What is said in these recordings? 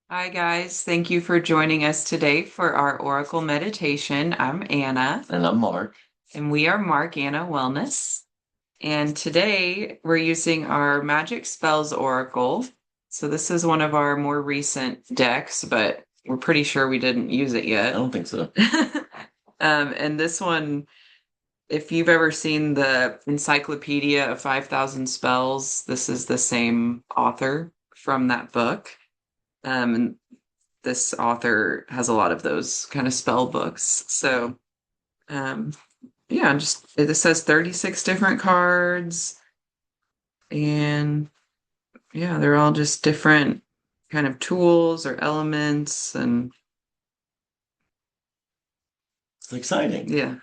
Hi, guys. Thank you for joining us today for our Oracle meditation. I'm Anna, And I'm Mark. and we are MARKANNA Wellness. And today we're using our Magic Spells Oracle. So, this is one of our more recent decks, but we're pretty sure we didn't use it I yet. don't think so. And this one, if you've ever seen the Encyclopedia of 5,000 Spells, this is the same author from that book. And this author has a lot of those kind of spell books. So, um, yeah, just this says 36 different cards, and yeah, they're all just different kind of tools or elements, and It's exciting. yeah.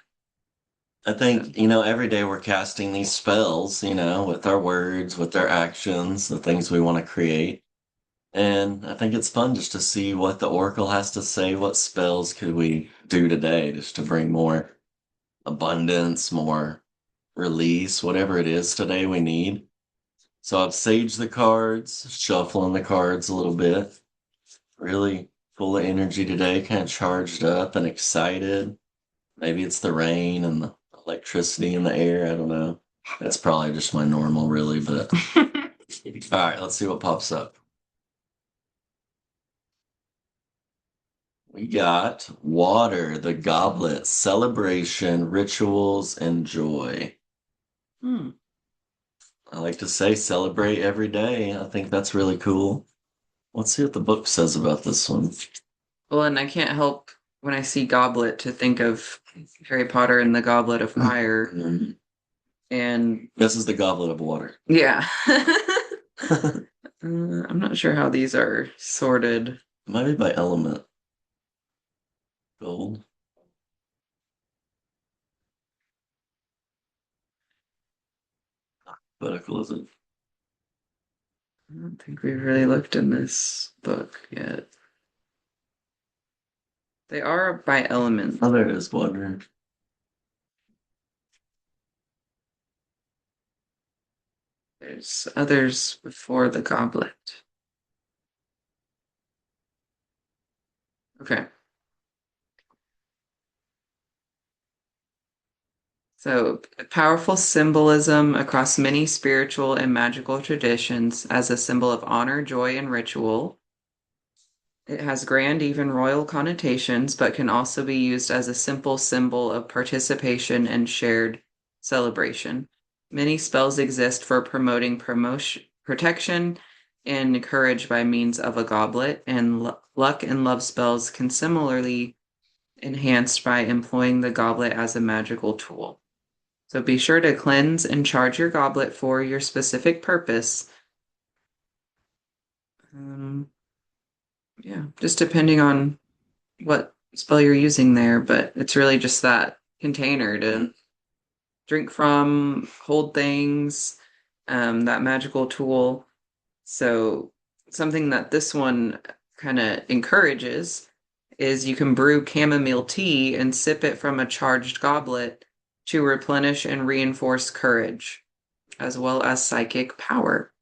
I So, think, every day we're casting these spells, with our words, with our actions, the things we want to create. And I think it's fun just to see what the Oracle has to say. What spells could we do today just to bring more abundance, more release, whatever it is today we need. So I've saged the cards, shuffling the cards a little bit. Really full of energy today, kind of charged up and excited. Maybe it's the rain and the electricity in the air. I don't know. That's probably just my normal, really. But all right, let's see what pops up. We got water, the goblet, celebration, rituals, and joy. hmm. I like to say celebrate every day. I think that's really cool. Let's see what the book says about this one. Well, and I can't help when I see Goblet to think of Harry Potter and the Goblet of Fire, and This is the goblet of water. yeah. I'm not sure how these are sorted. Maybe by element. Gold. Vertical, is it? I don't think we've really looked in this book yet. They are by element. Oh, there it is, water. There's others before the goblet. Okay. So, powerful symbolism across many spiritual and magical traditions as a symbol of honor, joy, and ritual. It has grand, even royal connotations, but can also be used as a simple symbol of participation and shared celebration. Many spells exist for promoting protection and courage by means of a goblet, and luck and love spells can similarly enhanced by employing the goblet as a magical tool. So be sure to cleanse and charge your goblet for your specific purpose. Um, yeah, just depending on what spell you're using there, but it's really just that container to drink from, hold things, that magical tool. So, something that this one kind of encourages is you can brew chamomile tea and sip it from a charged goblet to replenish and reinforce courage, as well as psychic power.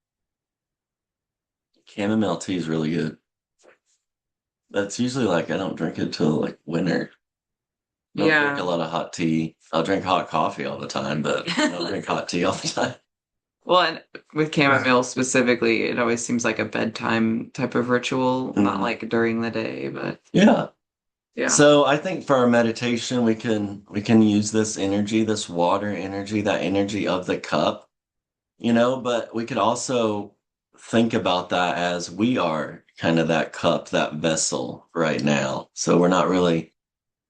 Chamomile tea is really good. That's usually like I don't drink it till like winter. I don't drink a Yeah. lot of hot tea. I'll drink hot coffee all the time, but I don't drink hot tea all the time. Well, and with chamomile specifically, it always seems like a bedtime type of ritual, not Mhm. like during the day, but Yeah. yeah. So I think for our meditation, we can use this energy, this water energy, that energy of the cup, but we could also think about that as we are kind of that cup, that vessel right now. So we're not really,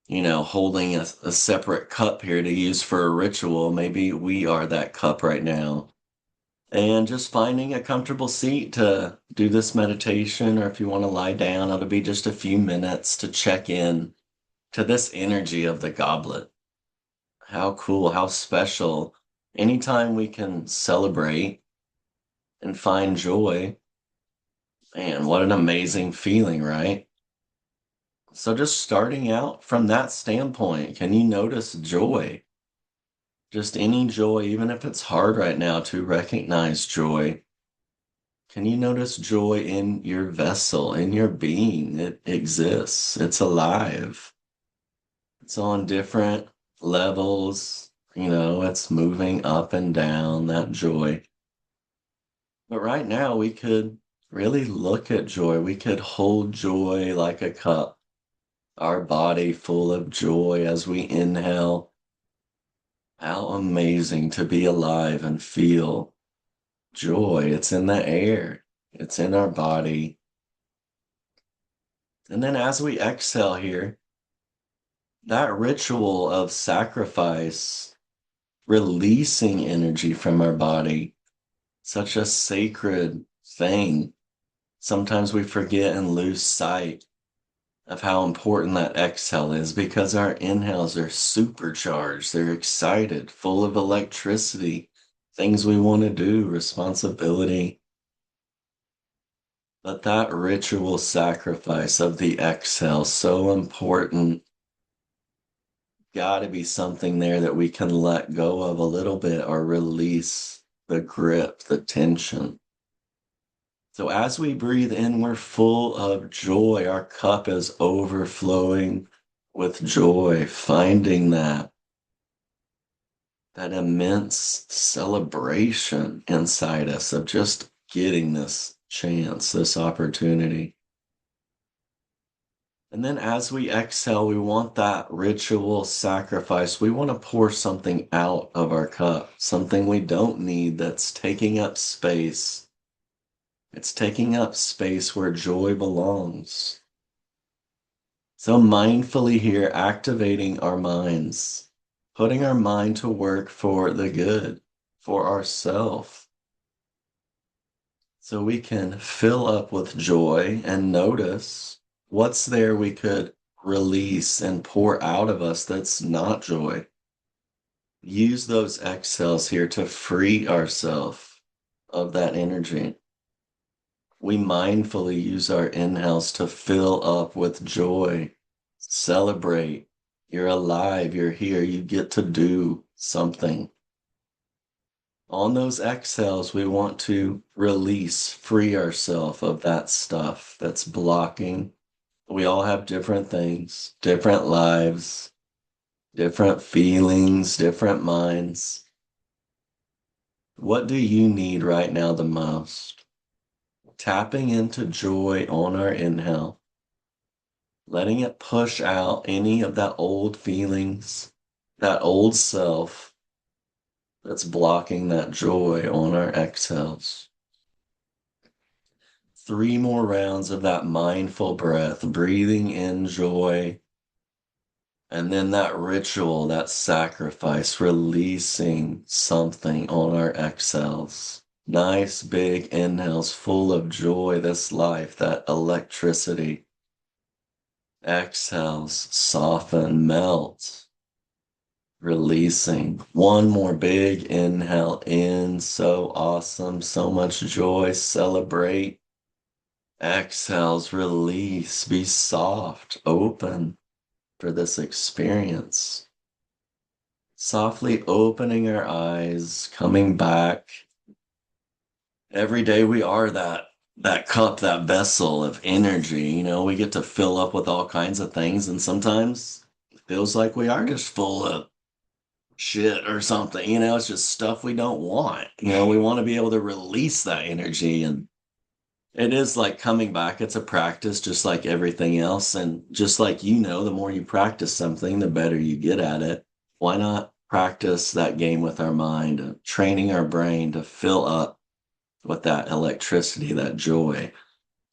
holding a separate cup here to use for a ritual. Maybe we are that cup right now. And just finding a comfortable seat to do this meditation, or if you want to lie down, it'll be just a few minutes to check in to this energy of the goblet. How cool, how special. Anytime we can celebrate and find joy, man, what an amazing feeling, right? So, just starting out from that standpoint, can you notice joy? Just any joy, even if it's hard right now to recognize joy. Can you notice joy in your vessel, in your being? It exists. It's alive. It's on different levels. It's moving up and down, that joy. But right now, we could really look at joy. We could hold joy like a cup, our body full of joy as we inhale. How amazing to be alive and feel joy. It's in the air, it's in our body. And then as we exhale here, that ritual of sacrifice, releasing energy from our body, such a sacred thing. Sometimes we forget and lose sight of how important that exhale is because our inhales are supercharged. They're excited, full of electricity, things we want to do, responsibility. But that ritual sacrifice of the exhale, so important. Got to be something there that we can let go of a little bit or release the grip, the tension. So as we breathe in, we're full of joy. Our cup is overflowing with joy, finding that immense celebration inside us of just getting this chance, this opportunity. And then as we exhale, we want that ritual sacrifice. We want to pour something out of our cup, something we don't need that's taking up space. It's taking up space where joy belongs. So mindfully here, activating our minds, putting our mind to work for the good, for ourself. So we can fill up with joy and notice what's there we could release and pour out of us that's not joy. Use those exhales here to free ourselves of that energy. We mindfully use our inhales to fill up with joy. Celebrate. You're alive. You're here. You get to do something. On those exhales, we want to release, free ourselves of that stuff that's blocking. We all have different things, different lives, different feelings, different minds. What do you need right now the most? Tapping into joy on our inhale, letting it push out any of that old feelings, that old self that's blocking that joy on our exhales. 3 more rounds of that mindful breath, breathing in joy. And then that ritual, that sacrifice, releasing something on our exhales. Nice big inhales full of joy, this life, that electricity. Exhales, soften, melt. Releasing. One more big inhale in. So awesome. So much joy. Celebrate. Exhales, release. Be soft, open for this experience. Softly opening our eyes, coming back. Every day we are that cup, that vessel of energy. We get to fill up with all kinds of things, and sometimes it feels like we are just full of shit or something. It's just stuff we don't want. We want to be able to release that energy, and it is like coming back. It's a practice, just like everything else. And just like, the more you practice something, the better you get at it. Why not practice that game with our mind, training our brain to fill up with that electricity, that joy?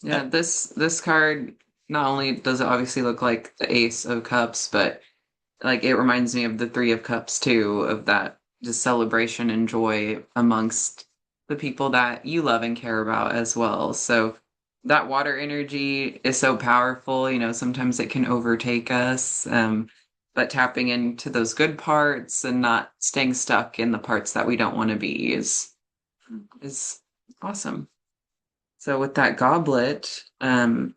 Yeah, this card not only does it obviously look like the Ace of Cups, but like it reminds me of the Three of Cups too, of that just celebration and joy amongst the people that you love and care about as well. So that water energy is so powerful, sometimes it can overtake us. But tapping into those good parts and not staying stuck in the parts that we don't want to be is awesome. So with that goblet, yeah.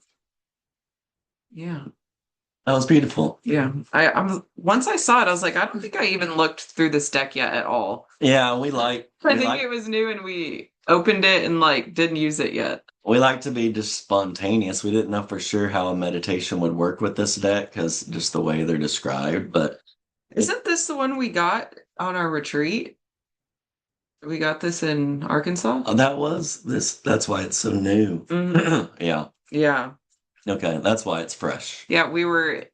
That was beautiful. Yeah. I'm once I saw it, I was like, I don't think I even looked through this deck yet at all. Yeah, I we think like it was new and we opened it and like didn't use it yet. We like to be just spontaneous. We didn't know for sure how a meditation would work with this deck because just the way they're described, but Isn't this the one we got on our retreat? We got this in Arkansas. that was this. That's why it's so new. Hmm. Yeah. Yeah. Okay. That's why it's fresh. Yeah, we were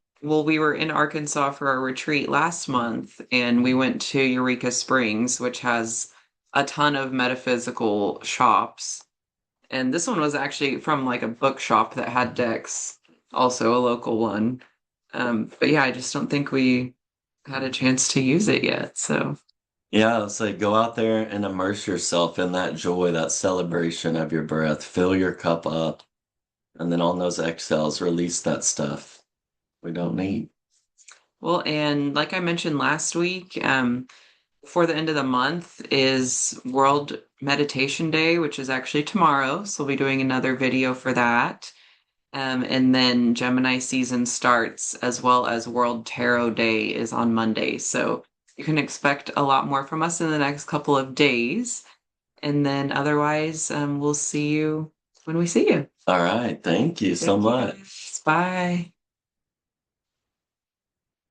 in Arkansas for our retreat last month, and we went to Eureka Springs, which has a ton of metaphysical shops. And this one was actually from like a bookshop that had decks, also a local one. But yeah, I just don't think we had a chance to use it yet. So Yeah. So go out there and immerse yourself in that joy, that celebration of your breath. Fill your cup up. And then on those exhales, release that stuff we don't need. well, and like I mentioned last week, before the end of the month is World Meditation Day, which is actually tomorrow. So we'll be doing another video for that. And then Gemini season starts, as well as World Tarot Day is on Monday. So you can expect a lot more from us in the next couple of days. And then otherwise, we'll see you when we see you. All right. Thank you so Thank you much. guys. Bye.